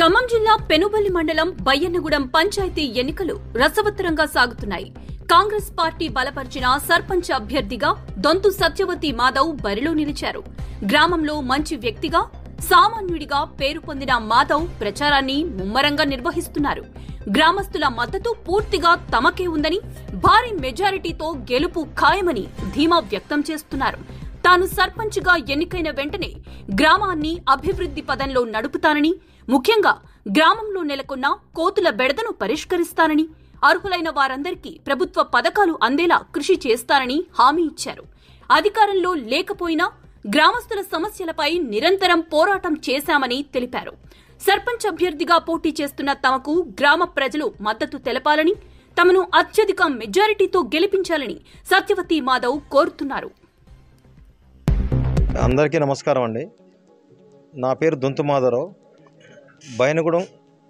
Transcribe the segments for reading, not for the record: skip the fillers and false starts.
ఖమ్మం జిల్లా పెనుబల్లి మండలం బయ్యన్నగూడెం పంచాయతీ ఎన్నికలు రసవత్తరంగా సాగుతున్నాయి. కాంగ్రెస్ పార్టీ బలపరిచిన సర్పంచ్ అభ్యర్థిగా దొంతు సత్యవతి మాధవ్ బరిలో నిలిచారు. గ్రామంలో మంచి వ్యక్తిగా, సామాన్యుడిగా పేరు పొందిన మాధవ్ ప్రచారాన్ని ముమ్మరంగా నిర్వహిస్తున్నారు. గ్రామస్తుల మద్దతు పూర్తిగా తమకే ఉందని, భారీ మెజారిటీతో గెలుపు ఖాయమని ధీమా వ్యక్తం చేస్తున్నారు. తాను సర్పంచ్ గా ఎన్నికైన వెంటనే గ్రామాన్ని అభివృద్ధి పదంలో నడుపుతానని, ముఖ్యంగా గ్రామంలో నెలకొన్న కోతుల బెడదను పరిష్కరిస్తానని, అర్హులైన వారందరికీ ప్రభుత్వ పథకాలు అందేలా కృషి చేస్తానని హామీ ఇచ్చారు. అధికారంలో లేకపోయినా గ్రామస్తుల సమస్యలపై నిరంతరం పోరాటం చేశామని తెలిపారు. సర్పంచ్ అభ్యర్థిగా పోటీ చేస్తున్న తమకు గ్రామ ప్రజలు మద్దతు తెలపాలని, తమను అత్యధిక మెజారిటీతో గెలిపించాలని సత్యవతి మాధవ్ కోరుతున్నారు. అందరికీ నమస్కారం అండి. నా పేరు దొంతు మాధవరావు. బయ్యన్నగూడెం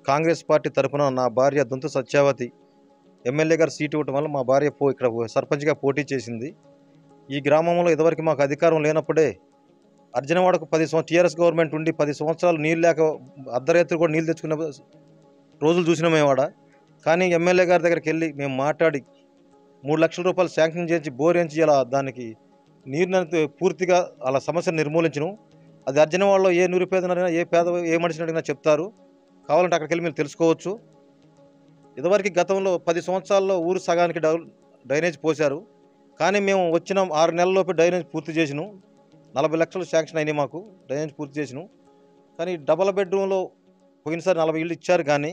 కాంగ్రెస్ పార్టీ తరఫున నా భార్య దొంతు సత్యావతి ఎమ్మెల్యే గారు సీటు ఇవ్వటం వల్ల మా భార్య ఇక్కడ సర్పంచ్గా పోటీ చేసింది. ఈ గ్రామంలో ఇదివరకు మాకు అధికారం లేనప్పుడే అర్జునవాడకు టీఆర్ఎస్ గవర్నమెంట్ ఉండి 10 సంవత్సరాలు నీళ్ళు లేక అర్ధరాత్రి కూడా నీళ్ళు తెచ్చుకున్న రోజులు చూసినాం మేవాడ. కానీ ఎమ్మెల్యే గారి దగ్గరికి వెళ్ళి మేము మాట్లాడి 3 లక్షల రూపాయలు శాంక్షన్ చేసి బోర్ వేయించి ఇలా దానికి నీరుని పూర్తిగా అలా సమస్యను నిర్మూలించను. అది అర్జునవాడలో ఏ నిరుపేదనైనా ఏ మనిషిని అడిగినా చెప్తారు. కావాలంటే అక్కడికి వెళ్ళి మీరు తెలుసుకోవచ్చు. ఇదివరకు గతంలో 10 సంవత్సరాల్లో ఊరు సగానికి డ్రైనేజ్ పోశారు. కానీ మేము వచ్చిన 6 నెలల్లోపు డ్రైనేజ్ పూర్తి చేసినాం. 40 లక్షలు శాంక్షన్ అయినాయి మాకు డ్రైనేజ్ పూర్తి చేసినాం. కానీ డబల్ బెడ్రూమ్లో పోయినసారి 40 ఇళ్ళు ఇచ్చారు. కానీ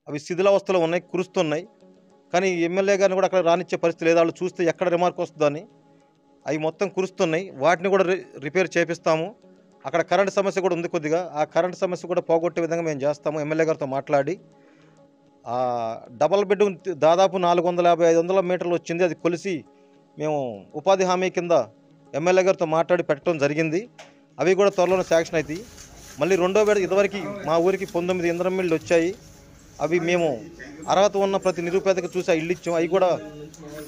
అవి శిథిలావస్థలో ఉన్నాయి, కురుస్తున్నాయి. కానీ ఎమ్మెల్యే గారిని కూడా అక్కడ రానిచ్చే పరిస్థితి లేదు. వాళ్ళు చూస్తే ఎక్కడ రిమార్క్ వస్తుందని అవి మొత్తం కురుస్తున్నాయి. వాటిని కూడా రిపేర్ చేపిస్తాము. అక్కడ కరెంట్ సమస్య కూడా ఉంది కొద్దిగా. ఆ కరెంట్ సమస్య కూడా పోగొట్టే విధంగా మేము చేస్తాము. ఎమ్మెల్యే గారితో మాట్లాడి ఆ డబల్ బెడ్ దాదాపు 450-500 మీటర్లు వచ్చింది. అది కొలిసి మేము ఉపాధి హామీ కింద ఎమ్మెల్యే గారితో మాట్లాడి పెట్టడం జరిగింది. అవి కూడా త్వరలోనే శాంక్షన్ అవుతాయి. మళ్ళీ రెండో విడత ఇదివరకు మా ఊరికి 19 ఇంధనం మిల్లు వచ్చాయి. అవి మేము అర్హత ఉన్న ప్రతి నిరుపేదకు చూసి ఆ ఇల్లు ఇచ్చాము. అవి కూడా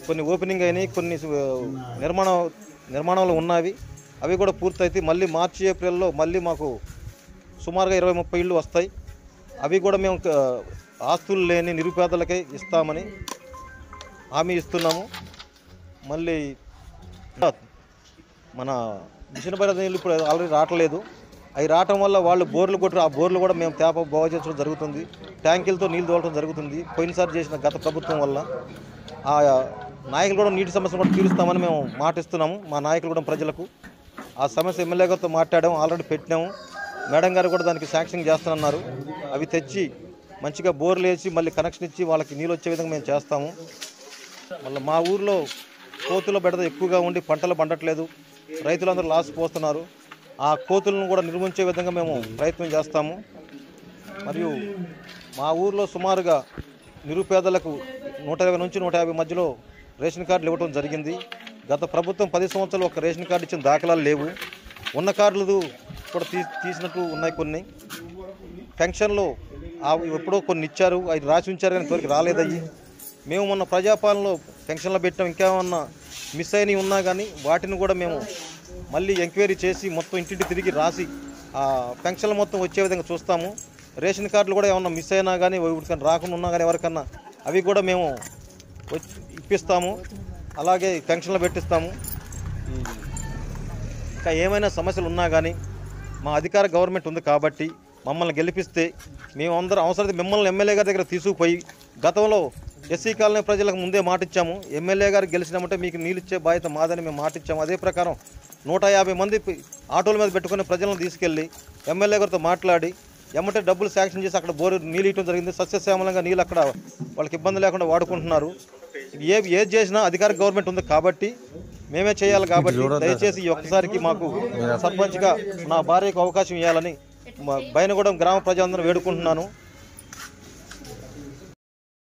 కొన్ని ఓపెనింగ్ అయినాయి, కొన్ని నిర్మాణంలో ఉన్నవి. అవి కూడా పూర్తయితే మళ్ళీ మార్చి ఏప్రిల్లో మళ్ళీ మాకు సుమారుగా 20-30 ఇళ్ళు వస్తాయి. అవి కూడా మేము ఆస్తులు లేని నిరుపేదలకే ఇస్తామని హామీ ఇస్తున్నాము. మళ్ళీ మన మిషన్ భగీరథ నీళ్ళు ఇప్పుడు ఆల్రెడీ రావట్లేదు. అవి రావటం వల్ల వాళ్ళు బోర్లు కొట్టి ఆ బోర్లు కూడా మేము బాగు చేయించడం జరుగుతుంది. ట్యాంకులతో నీళ్ళు తోలడం జరుగుతుంది. పోయినసారి చేసిన గత ప్రభుత్వం వల్ల ఆ నాయకులు కూడా నీటి సమస్యను కూడా తీరుస్తామని మేము మాటిస్తున్నాము. మా నాయకులు కూడా ప్రజలకు ఆ సమస్య ఎమ్మెల్యే గారితో మాట్లాడాము, ఆల్రెడీ పెట్టినాము. మేడం గారు కూడా దానికి శాంక్షన్ చేస్తానన్నారు. అవి తెచ్చి మంచిగా బోర్లు వేసి మళ్ళీ కనెక్షన్ ఇచ్చి వాళ్ళకి నీళ్ళు వచ్చే విధంగా మేము చేస్తాము. మళ్ళీ మా ఊర్లో కోతుల బెడద ఎక్కువగా ఉండి పంటలు పండట్లేదు, రైతులందరూ లాస్ పోస్తున్నారు. ఆ కోతులను కూడా నిర్మించే విధంగా మేము ప్రయత్నం చేస్తాము. మరియు మా ఊర్లో సుమారుగా నిరుపేదలకు 120 నుంచి 150 మధ్యలో రేషన్ కార్డులు ఇవ్వడం జరిగింది. గత ప్రభుత్వం 10 సంవత్సరాలు ఒక రేషన్ కార్డు ఇచ్చిన దాఖలాలు లేవు. ఉన్న కార్డులు కూడా తీసినట్టు ఉన్నాయి. కొన్ని పెన్షన్లు ఎప్పుడో కొన్ని ఇచ్చారు, అవి రాసి ఉంచారు కానీ త్వరకి రాలేదయ్యి. మేము మొన్న ప్రజాపాలనలో పెన్షన్లు పెట్టాం. ఇంకేమన్నా మిస్ అయినవి ఉన్నా కానీ వాటిని కూడా మేము మళ్ళీ ఎంక్వైరీ చేసి మొత్తం ఇంటింటి తిరిగి రాసి ఆ పెన్షన్లు మొత్తం వచ్చే విధంగా చూస్తాము. రేషన్ కార్డులు కూడా ఏమన్నా మిస్ అయినా కానీ ఎవరికైనా రాకుండా ఉన్నా కానీ ఎవరికన్నా అవి కూడా మేము ఇప్పిస్తాము. అలాగే పెన్షన్లు పెట్టిస్తాము. ఇంకా ఏమైనా సమస్యలు ఉన్నా కానీ మా అధికార గవర్నమెంట్ ఉంది కాబట్టి మమ్మల్ని గెలిపిస్తే మేమందరం అవసరమైతే మిమ్మల్ని ఎమ్మెల్యే గారి దగ్గర తీసుకుపోయి, గతంలో ఎస్సీ కాలనీ ప్రజలకు ముందే మాటిచ్చాము, ఎమ్మెల్యే గారు గెలిచినామంటే మీకు నీళ్ళు ఇచ్చే బాధ్యత మాదని మేము మాటిచ్చాము. అదే ప్రకారం 150 మంది ఆటోల మీద పెట్టుకుని ప్రజలను తీసుకెళ్ళి ఎమ్మెల్యే గారితో మాట్లాడి ఎమ్మటే డబ్బులు శాంక్షన్ చేసి అక్కడ బోరు నీళ్ళు ఇవ్వడం జరిగింది. సస్యశ్యామలంగా నీళ్ళు అక్కడ వాళ్ళకి ఇబ్బంది లేకుండా వాడుకుంటున్నారు. ఏది చేసినా అధికార గవర్నమెంట్ ఉంది కాబట్టి మేమే చేయాలి. కాబట్టి దయచేసి ఈ ఒక్కసారికి మాకు సర్పంచ్గా నా భార్యకు అవకాశం ఇవ్వాలని బయ్యన్నగూడెం గ్రామ ప్రజలందరూ వేడుకుంటున్నాను.